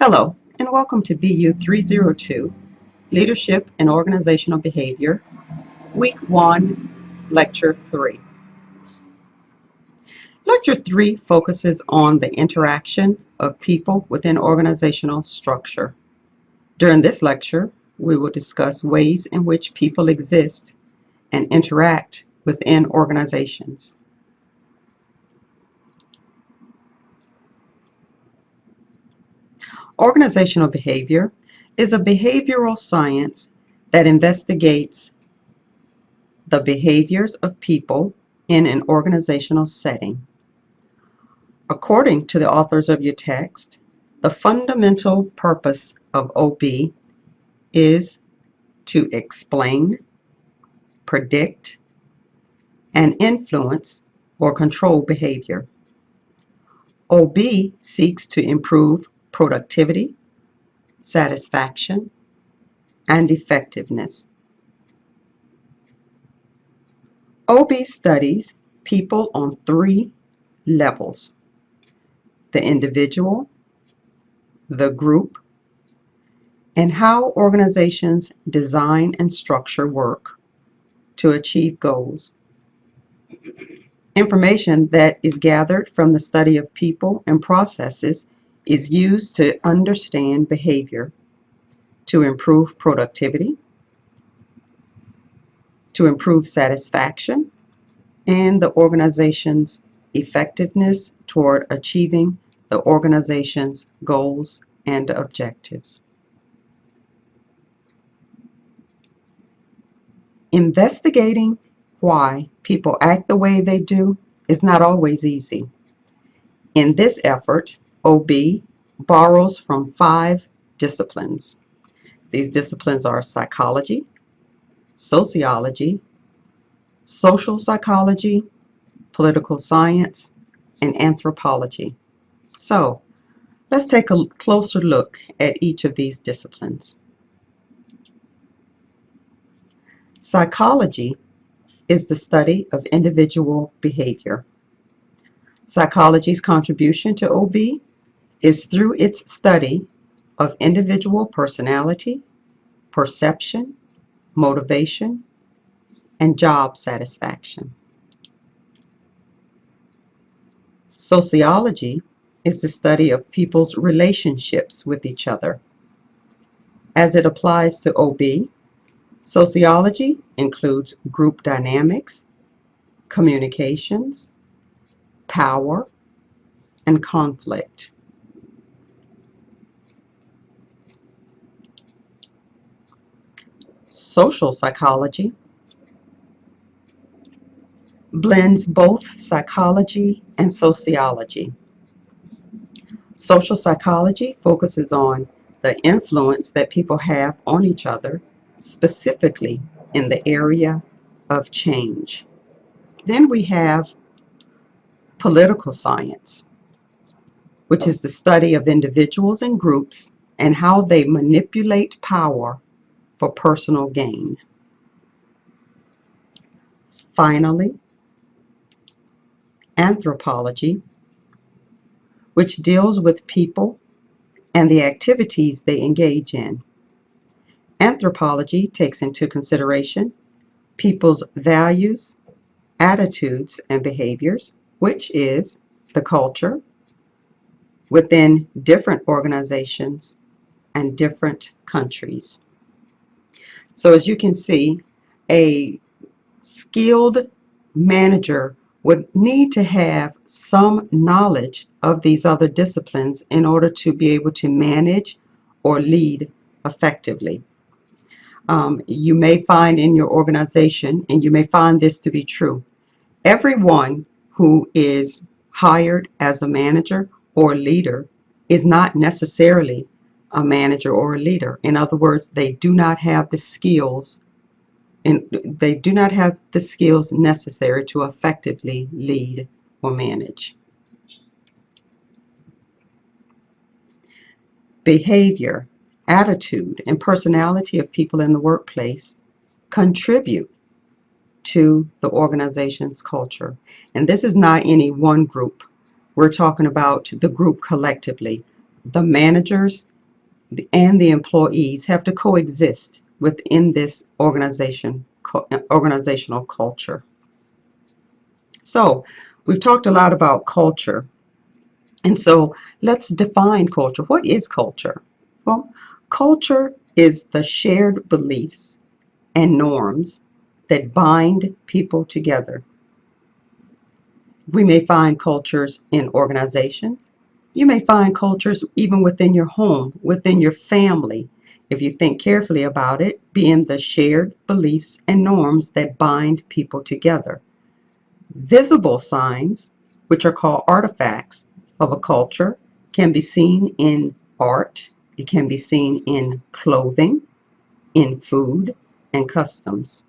Hello, and welcome to BU302, Leadership and Organizational Behavior, Week 1, Lecture 3. Lecture 3 focuses on the interaction of people within organizational structure. During this lecture, we will discuss ways in which people exist and interact within organizations. Organizational behavior is a behavioral science that investigates the behaviors of people in an organizational setting. According to the authors of your text, the fundamental purpose of OB is to explain, predict, and influence or control behavior. OB seeks to improve productivity, satisfaction, and effectiveness. OB studies people on 3 levels: the individual, the group, and how organizations design and structure work to achieve goals. Information that is gathered from the study of people and processes is used to understand behavior, to improve productivity, to improve satisfaction, and the organization's effectiveness toward achieving the organization's goals and objectives. Investigating why people act the way they do is not always easy. In this effort, OB borrows from 5 disciplines. These disciplines are psychology, sociology, social psychology, political science, and anthropology. So, let's take a closer look at each of these disciplines. Psychology is the study of individual behavior. Psychology's contribution to OB is through its study of individual personality, perception, motivation, and job satisfaction. Sociology is the study of people's relationships with each other. As it applies to OB, sociology includes group dynamics, communications, power, and conflict. Social psychology blends both psychology and sociology. Social psychology focuses on the influence that people have on each other, specifically in the area of change. Then we have political science, which is the study of individuals and groups and how they manipulate power for personal gain. Finally, anthropology, which deals with people and the activities they engage in. Anthropology takes into consideration people's values, attitudes, and behaviors, which is the culture within different organizations and different countries. So as you can see, a skilled manager would need to have some knowledge of these other disciplines in order to be able to manage or lead effectively. You may find in your organization, and you may find this to be true, everyone who is hired as a manager or leader is not necessarily a manager or a leader. In other words, they do not have the skills necessary to effectively lead or manage. Behavior, attitude, and personality of people in the workplace contribute to the organization's culture. And this is not any one group. We're talking about the group collectively. The managers and the employees have to coexist within this organizational culture. So we've talked a lot about culture, and so let's define culture. What is culture? Well, culture is the shared beliefs and norms that bind people together. We may find cultures in organizations. You may find cultures even within your home, within your family, if you think carefully about it, being the shared beliefs and norms that bind people together. Visible signs, which are called artifacts of a culture, can be seen in art, it can be seen in clothing, in food, and customs.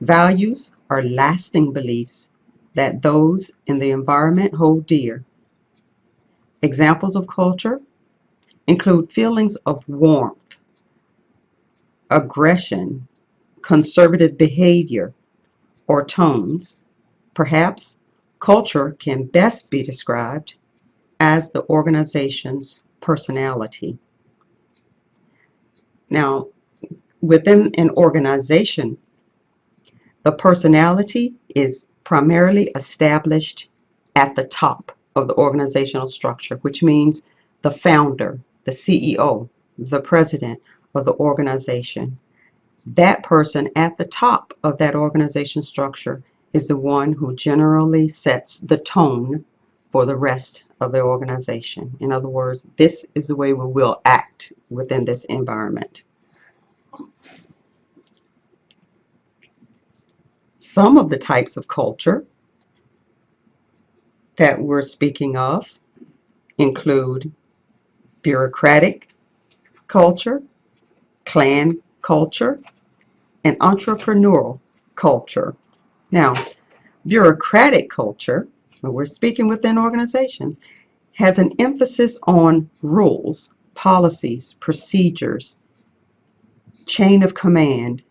Values are lasting beliefs that those in the environment hold dear. Examples of culture include feelings of warmth, aggression, conservative behavior, or tones. Perhaps culture can best be described as the organization's personality. Now, within an organization, the personality is primarily established at the top of the organizational structure, which means the founder, the CEO, the president of the organization. That person at the top of that organization structure is the one who generally sets the tone for the rest of the organization. In other words, this is the way we will act within this environment. Some of the types of culture that we're speaking of include bureaucratic culture, clan culture, and entrepreneurial culture. Now, bureaucratic culture, when we're speaking within organizations, has an emphasis on rules, policies, procedures, chain of command,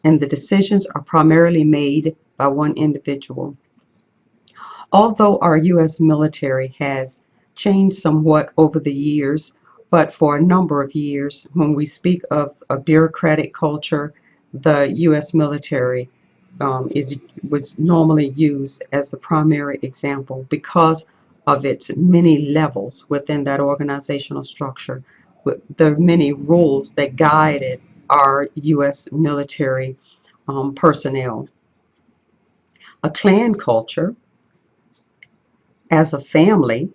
and the decisions are primarily made by one individual. Although our U.S. military has changed somewhat over the years, but for a number of years, when we speak of a bureaucratic culture, the U.S. military was normally used as the primary example because of its many levels within that organizational structure, with the many rules that guided our U.S. military personnel. A clan culture, as a family,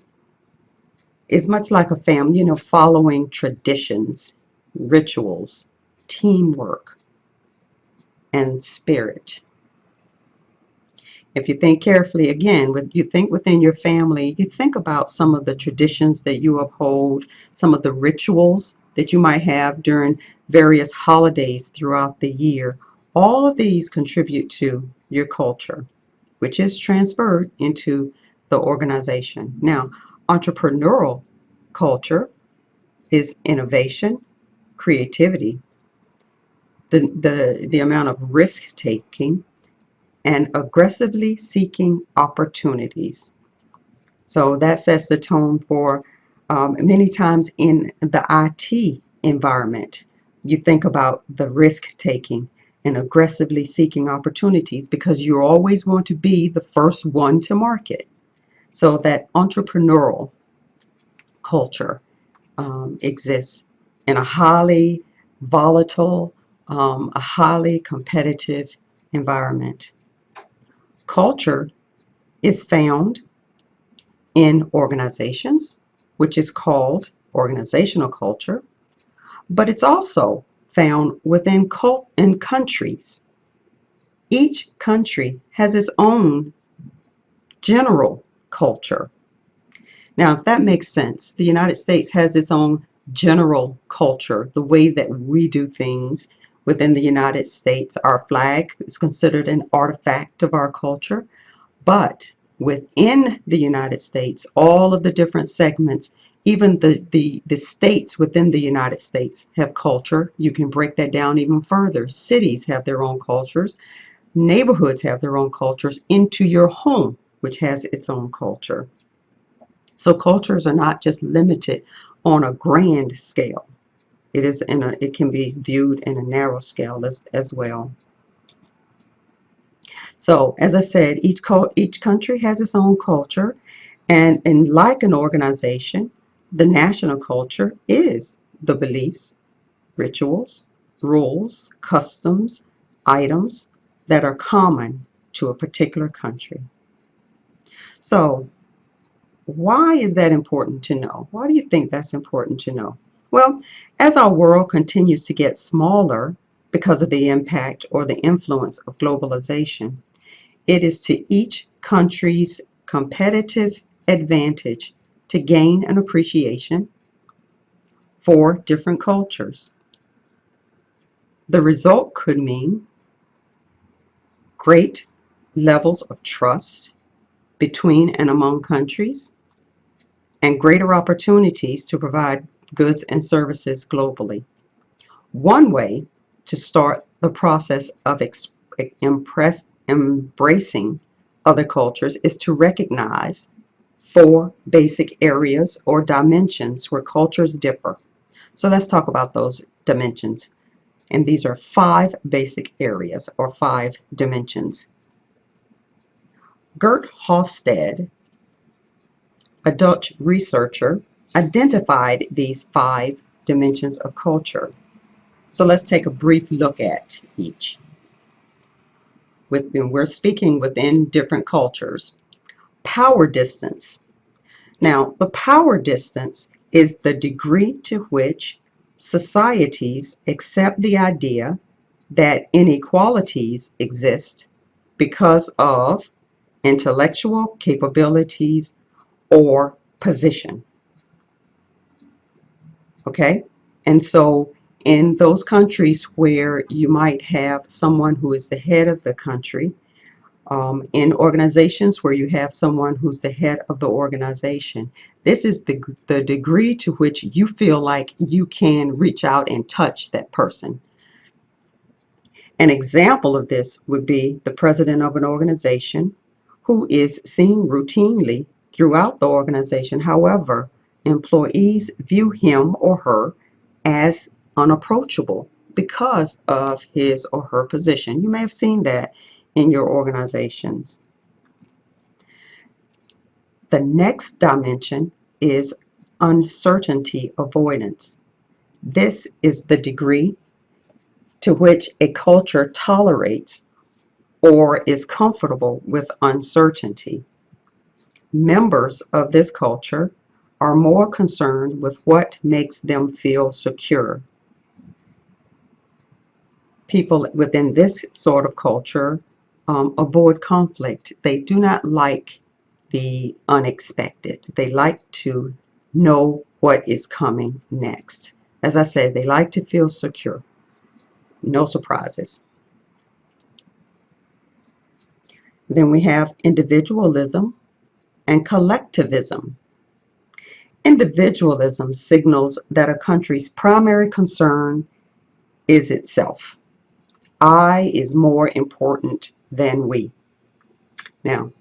is much like a family, following traditions, rituals, teamwork, and spirit. If you think carefully, again, you think within your family, you think about some of the traditions that you uphold, some of the rituals that you might have during various holidays throughout the year. All of these contribute to your culture, which is transferred into the organization. Now, entrepreneurial culture is innovation, creativity, the amount of risk taking, and aggressively seeking opportunities. So that sets the tone for many times in the IT environment. You think about the risk taking and aggressively seeking opportunities because you always want to be the first one to market. So that entrepreneurial culture exists in a highly volatile, a highly competitive environment. Culture is found in organizations, which is called organizational culture, but it's also found within in countries. Each country has its own general culture. Now, if that makes sense, the United States has its own general culture, the way that we do things within the United States. Our flag is considered an artifact of our culture, but within the United States, all of the different segments, even the states within the United States have culture. You can break that down even further. Cities have their own cultures. Neighborhoods have their own cultures, into your home, which has its own culture. So cultures are not just limited on a grand scale. It can be viewed in a narrow scale as well. So, as I said, each country has its own culture, and like an organization, the national culture is the beliefs, rituals, rules, customs, items that are common to a particular country. So, why is that important to know? Why do you think that's important to know? Well, as our world continues to get smaller because of the impact or the influence of globalization, it is to each country's competitive advantage to gain an appreciation for different cultures. The result could mean great levels of trust between and among countries, and greater opportunities to provide goods and services globally. One way to start the process of embracing other cultures is to recognize four basic areas or dimensions where cultures differ. So let's talk about those dimensions. And these are five basic areas or five dimensions. Gert Hofstede, a Dutch researcher, identified these five dimensions of culture. So let's take a brief look at each. We're speaking within different cultures. Power distance. Now, the power distance is the degree to which societies accept the idea that inequalities exist because of intellectual capabilities or position. Okay? And so in those countries where you might have someone who is the head of the country, in organizations where you have someone who's the head of the organization, this is the degree to which you feel like you can reach out and touch that person. An example of this would be the president of an organization who is seen routinely throughout the organization. However, employees view him or her as unapproachable because of his or her position. You may have seen that in your organizations. The next dimension is uncertainty avoidance. This is the degree to which a culture tolerates or is comfortable with uncertainty. Members of this culture are more concerned with what makes them feel secure. People within this sort of culture avoid conflict. They do not like the unexpected. They like to know what is coming next. As I said, they like to feel secure. No surprises. Then we have individualism and collectivism. Individualism signals that a country's primary concern is itself. I is more important than we. Now,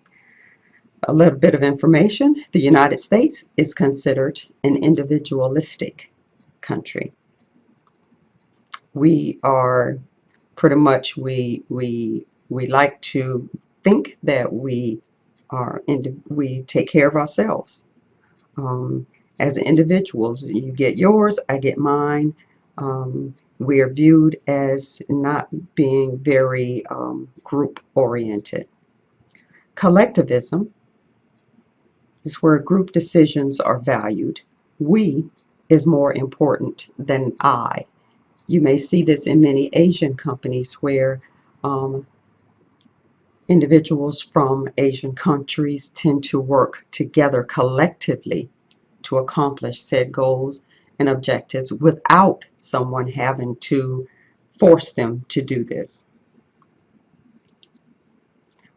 a little bit of information. The United States is considered an individualistic country. We are pretty much, we like to think that we take care of ourselves. As individuals, you get yours, I get mine. We are viewed as not being very group oriented. Collectivism is where group decisions are valued. We is more important than I. You may see this in many Asian companies where individuals from Asian countries tend to work together collectively to accomplish said goals and objectives without someone having to force them to do this.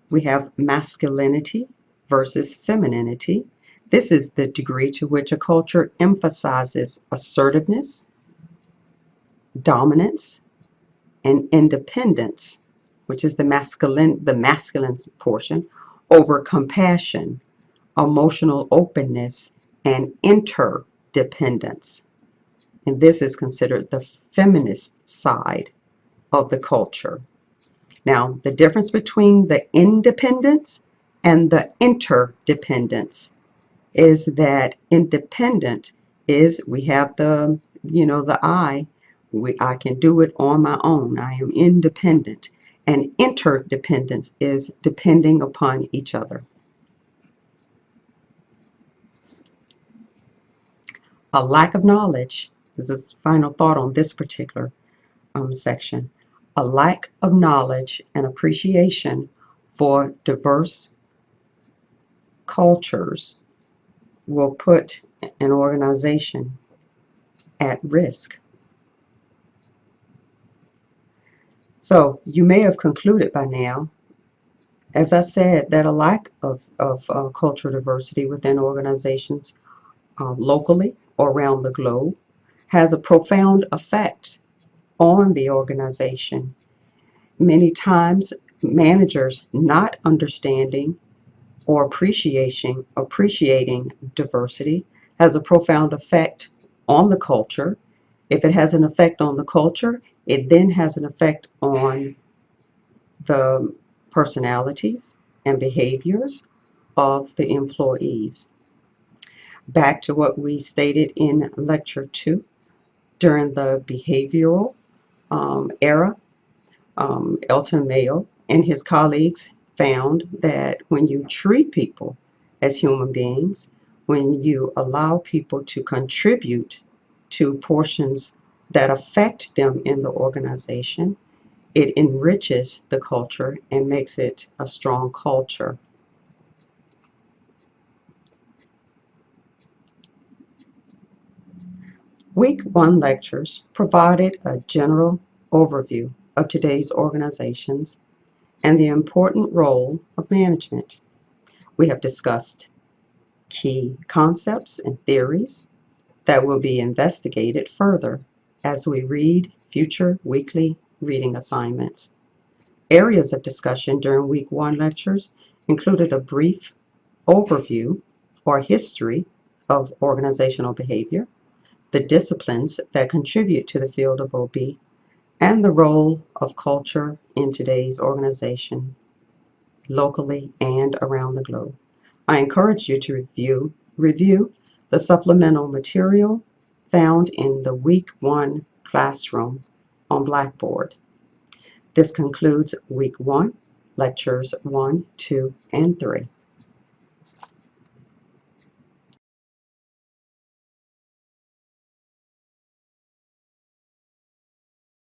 We have masculinity versus femininity. This is the degree to which a culture emphasizes assertiveness, dominance, and independence, which is the masculine portion, over compassion, emotional openness, and interpersonal. dependence. And this is considered the feminist side of the culture. Now, the difference between the independence and the interdependence is that independent is we have the I can do it on my own. I am independent. And interdependence is depending upon each other. A lack of knowledge, this is final thought on this particular section. A lack of knowledge and appreciation for diverse cultures will put an organization at risk. So you may have concluded by now, as I said, that a lack of cultural diversity within organizations locally or around the globe has a profound effect on the organization. Many times, managers not understanding or appreciating diversity has a profound effect on the culture. If it has an effect on the culture, it then has an effect on the personalities and behaviors of the employees. Back to what we stated in Lecture 2, during the behavioral era, Elton Mayo and his colleagues found that when you treat people as human beings, when you allow people to contribute to portions that affect them in the organization, it enriches the culture and makes it a strong culture. Week 1 lectures provided a general overview of today's organizations and the important role of management. We have discussed key concepts and theories that will be investigated further as we read future weekly reading assignments. Areas of discussion during Week 1 lectures included a brief overview or history of organizational behavior, the disciplines that contribute to the field of OB, and the role of culture in today's organization, locally and around the globe. I encourage you to review the supplemental material found in the Week 1 classroom on Blackboard. This concludes Week 1, Lectures 1, 2, and 3.